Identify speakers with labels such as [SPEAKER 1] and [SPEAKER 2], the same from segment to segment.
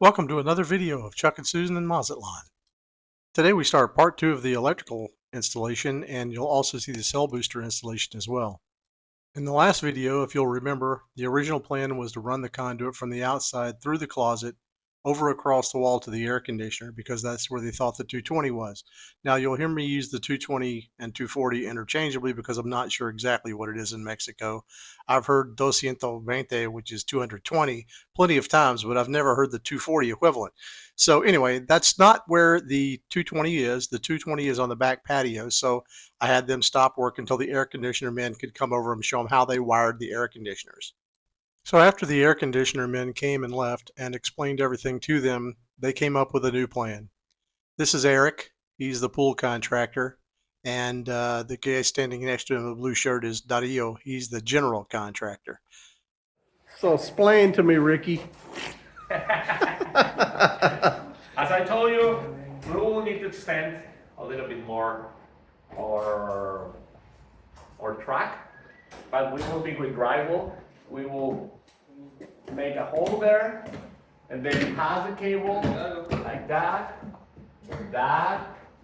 [SPEAKER 1] Welcome to another video of Chuck and Susan in Mazatlan. Today we start part 2 of the electrical installation, and you'll also see the cell booster installation as well. In the last video, if you'll remember, the original plan was to run the conduit from the outside through the closet over across the wall to the air conditioner because that's where they thought the 220 was. Now you'll hear me use the 220 and 240 interchangeably because I'm not sure exactly what it is in Mexico. I've heard 220, which is 220, plenty of times, but I've never heard the 240 equivalent. So anyway, that's not where the 220 is. The 220 is on the back patio. So I had them stop work until the air conditioner men could come over and show them how they wired the air conditioners. So after the air conditioner men came and left and explained everything to them, they came up with a new plan. This is Eric. He's the pool contractor. And the guy standing next to him in the blue shirt is Dario. He's the general contractor.
[SPEAKER 2] So explain to me, Ricky.
[SPEAKER 3] As I told you, we will need to extend a little bit more our track, but we will be with drywall. We will make a hole there, and then pass the cable like that,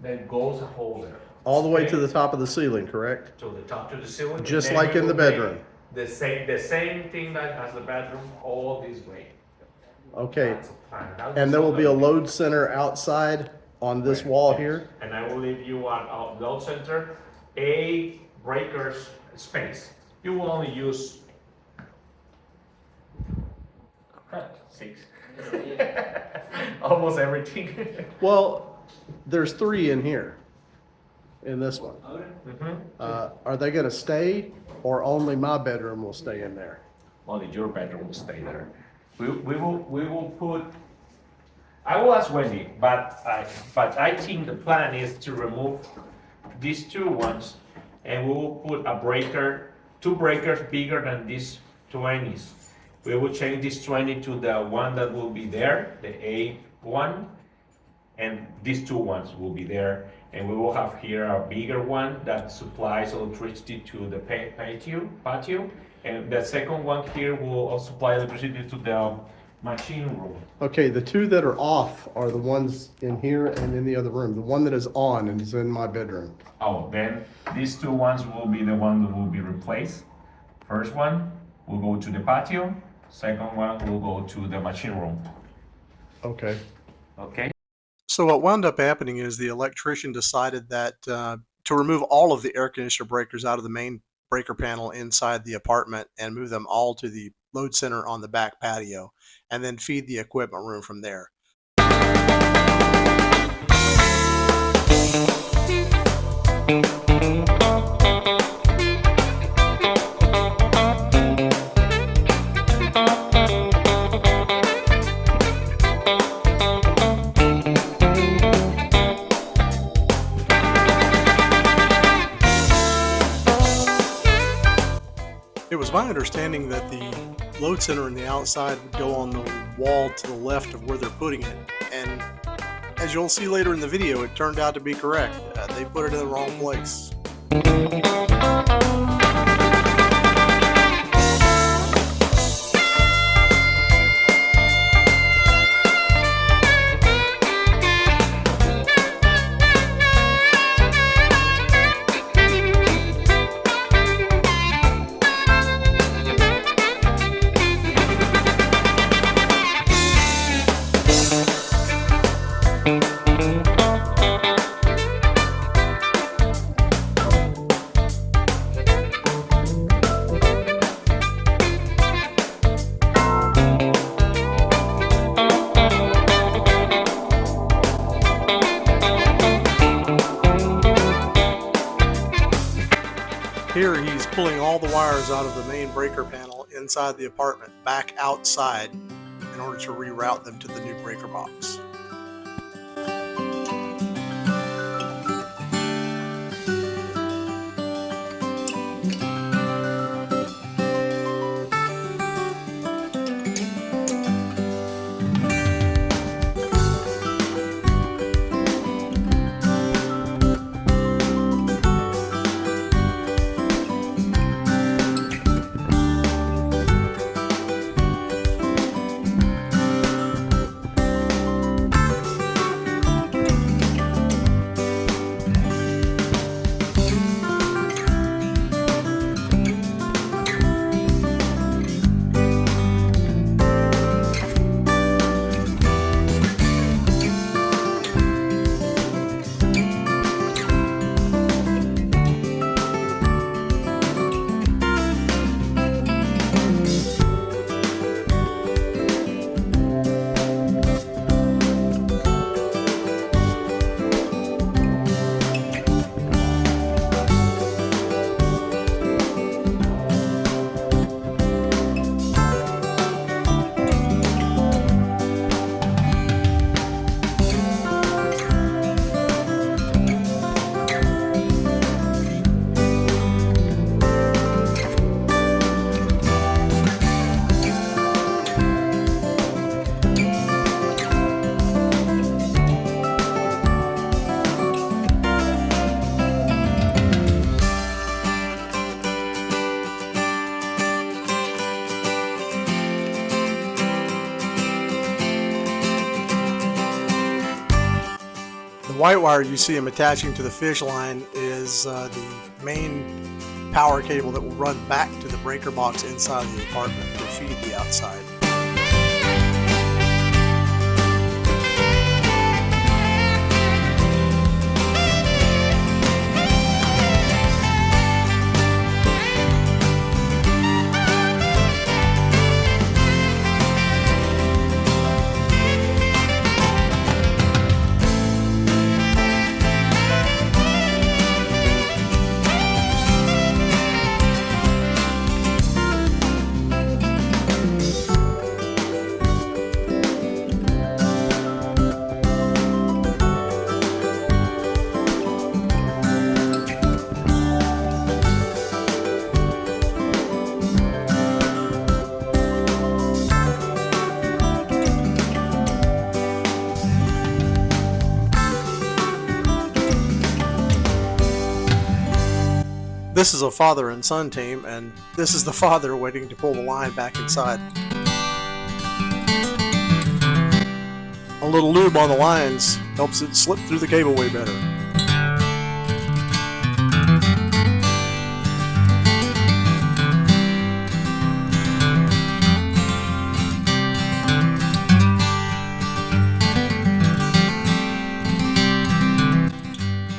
[SPEAKER 3] then goes a hole there.
[SPEAKER 2] All the way to the top of the ceiling, correct?
[SPEAKER 3] To the top to the ceiling.
[SPEAKER 2] Just like in the bedroom.
[SPEAKER 3] The same thing that has the bedroom all this way.
[SPEAKER 2] Okay.
[SPEAKER 3] That's the plan.
[SPEAKER 2] And there will be a load center outside on this wall here?
[SPEAKER 3] And I will leave you a load center, a breakers space. You will only use 6. Almost everything.
[SPEAKER 2] Well, there's 3 in here, in this one. Are they gonna stay, or only my bedroom will stay in there?
[SPEAKER 3] Only your bedroom will stay there. We will put. I will ask Wendy, but I think the plan is to remove these 2 ones, and we will put a breaker, 2 breakers bigger than these 20s. We will change this 20 to the one that will be there, the A1, and these 2 ones will be there, and we will have here a bigger one that supplies electricity to the patio, and the second one here will supply electricity to the machine room.
[SPEAKER 2] Okay, the 2 that are off are the ones in here and in the other room. The one that is on and is in my bedroom.
[SPEAKER 3] Oh, then these 2 ones will be the one that will be replaced. First one will go to the patio. Second one will go to the machine room.
[SPEAKER 2] Okay.
[SPEAKER 3] Okay.
[SPEAKER 1] So what wound up happening is the electrician decided that to remove all of the air conditioner breakers out of the main breaker panel inside the apartment and move them all to the load center on the back patio, and then feed the equipment room from there. It was my understanding that the load center on the outside would go on the wall to the left of where they're putting it, and as you'll see later in the video, it turned out to be correct. They put it in the wrong place. Here he's pulling all the wires out of the main breaker panel inside the apartment back outside in order to reroute them to the new breaker box. white wire you see him attaching to the fish line is the main power cable that will run back to the breaker box inside the apartment to feed the outside. This is a father and son team, and this is the father waiting to pull the line back inside. A little lube on the lines helps it slip through the cable way better.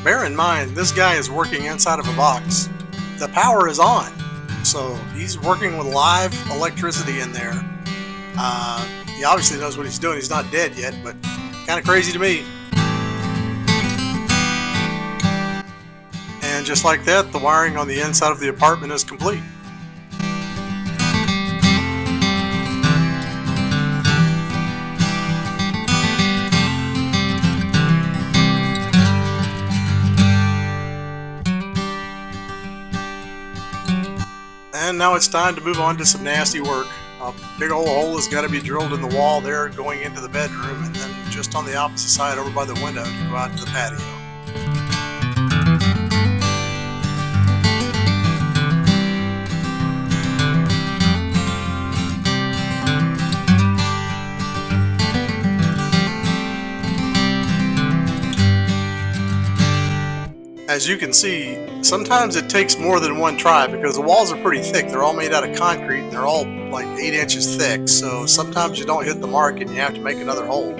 [SPEAKER 1] Bear in mind, this guy is working inside of a box. The power is on, so he's working with live electricity in there. He obviously knows what he's doing. He's not dead yet, but kind of crazy to me. And just like that, the wiring on the inside of the apartment is complete. And now it's time to move on to some nasty work. A big old hole has got to be drilled in the wall there going into the bedroom, and then just on the opposite side over by the window to go out to the patio. As you can see, sometimes it takes more than one try because the walls are pretty thick. They're all made out of concrete and they're all like 8 inches thick, so sometimes you don't hit the mark and you have to make another hole.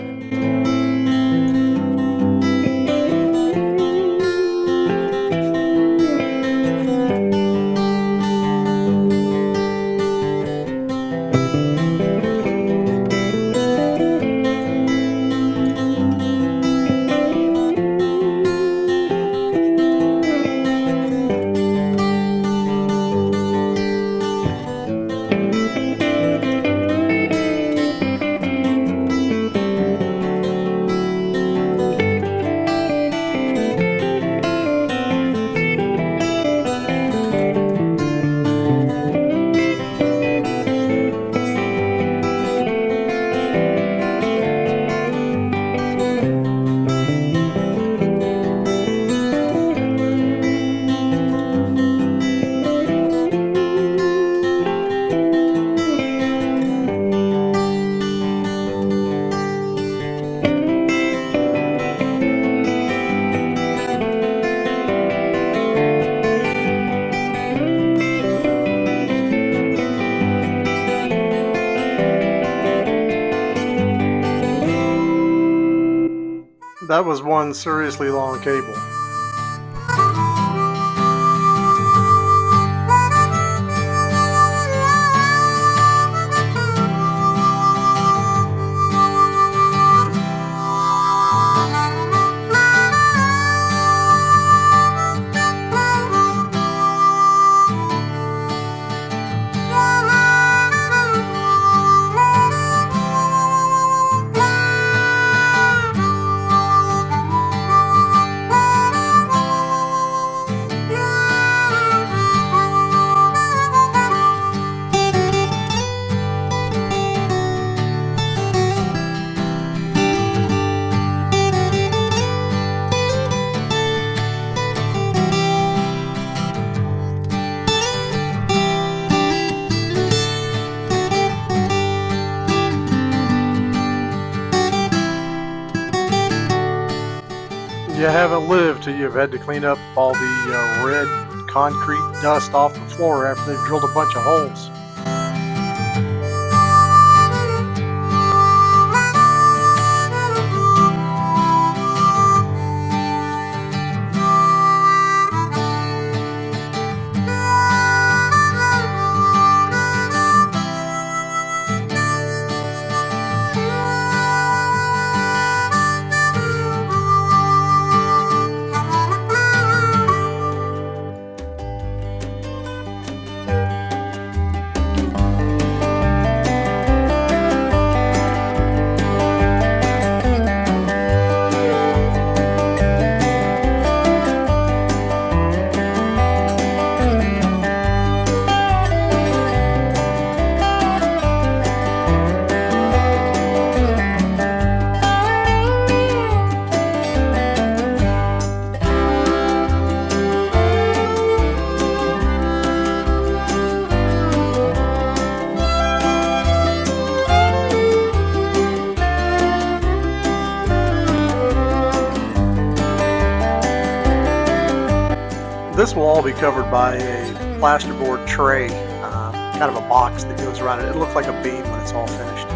[SPEAKER 1] That was one seriously long cable. You haven't lived till you've had to clean up all the red concrete dust off the floor after they've drilled a bunch of holes. This will all be covered by a plasterboard tray, kind of a box that goes around it. It'll look like a beam when it's all finished.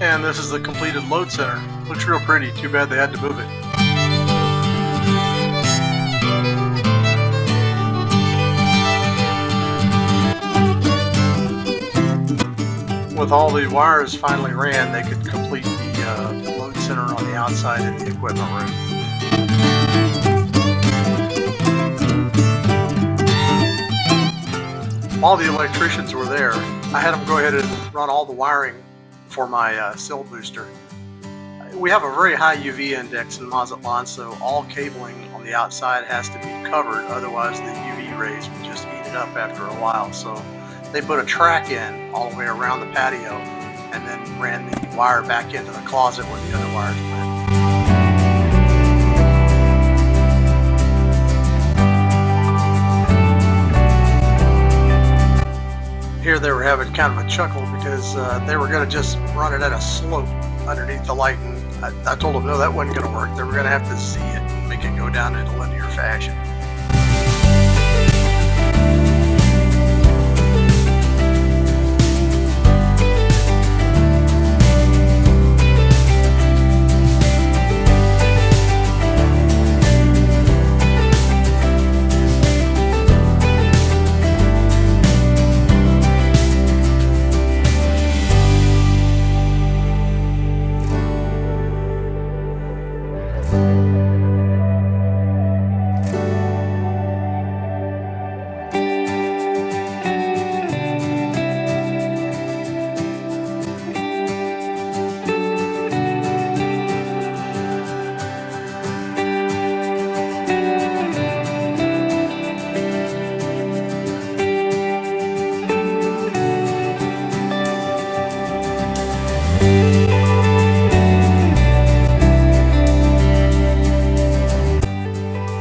[SPEAKER 1] And this is the completed load center. Looks real pretty. Too bad they had to move it. With all the wires finally ran, they could complete the load center on the outside in the equipment room. While the electricians were there, I had them go ahead and run all the wiring for my cell booster. We have a very high UV index in Mazatlan, so all cabling on the outside has to be covered, otherwise the UV rays would just eat it up after a while. So they put a track in all the way around the patio and then ran the wire back into the closet where the other wires went. Here they were having kind of a chuckle because they were going to just run it at a slope underneath the light, and I told them no, that wasn't going to work. They were going to have to Z it and make it go down in a linear fashion.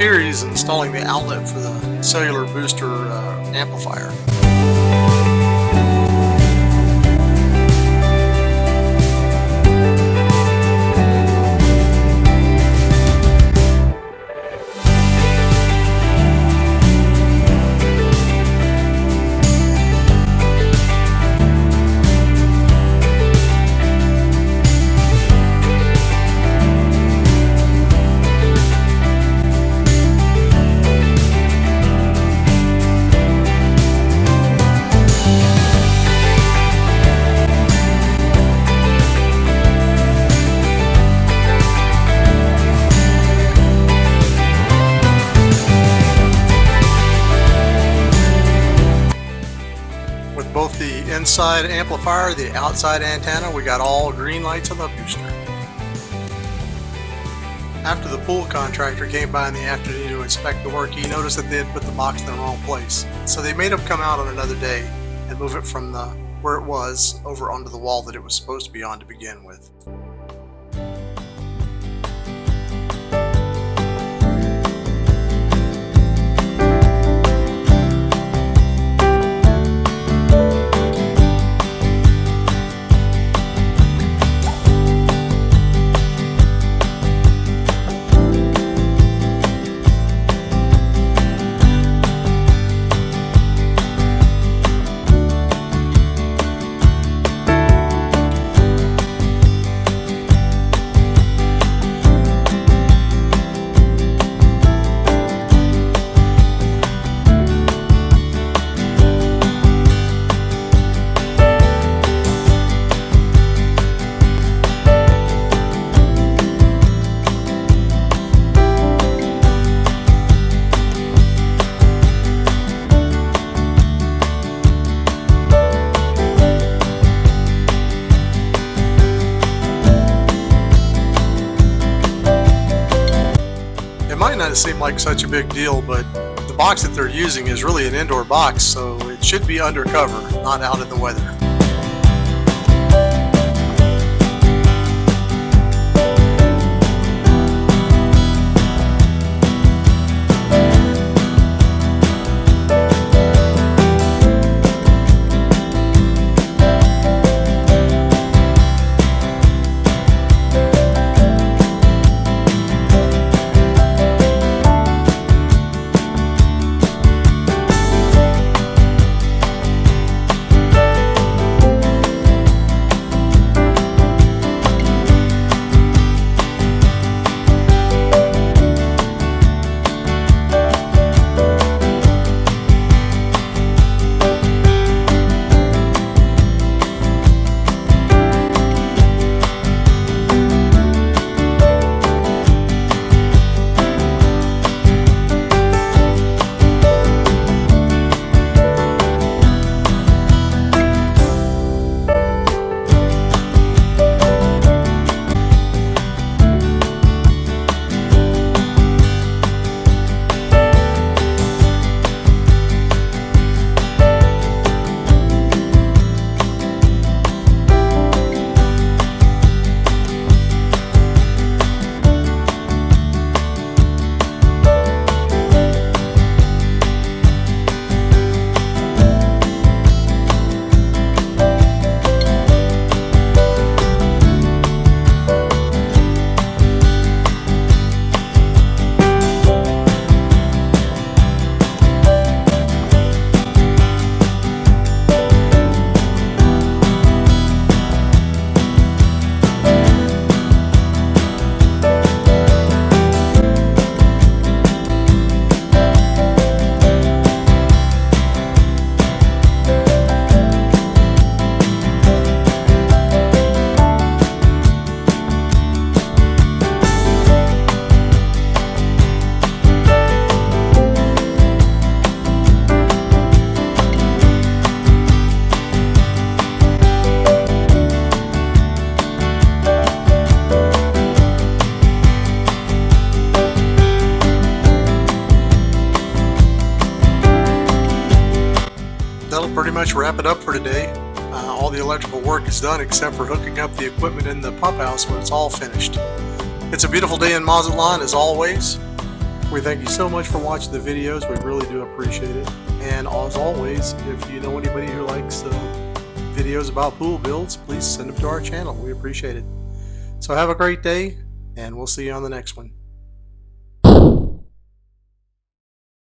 [SPEAKER 1] Here he's installing the outlet for the cellular booster amplifier. With both the inside amplifier, the outside antenna, we got all green lights on the booster. After the pool contractor came by in the afternoon to inspect the work, he noticed that they had put the box in the wrong place. So they made him come out on another day and move it from where it was over onto the wall that it was supposed to be on to begin with. Might not seem like such a big deal, but the box that they're using is really an indoor box, so it should be undercover, not out in the weather. that'll pretty much wrap it up for today. All the electrical work is done except for hooking up the equipment in the pump house when it's all finished. It's a beautiful day in Mazatlán as always. We thank you so much for watching the videos. We really do appreciate it. And as always, if you know anybody who likes videos about pool builds, please send them to our channel. We appreciate it. So have a great day, and we'll see you on the next one.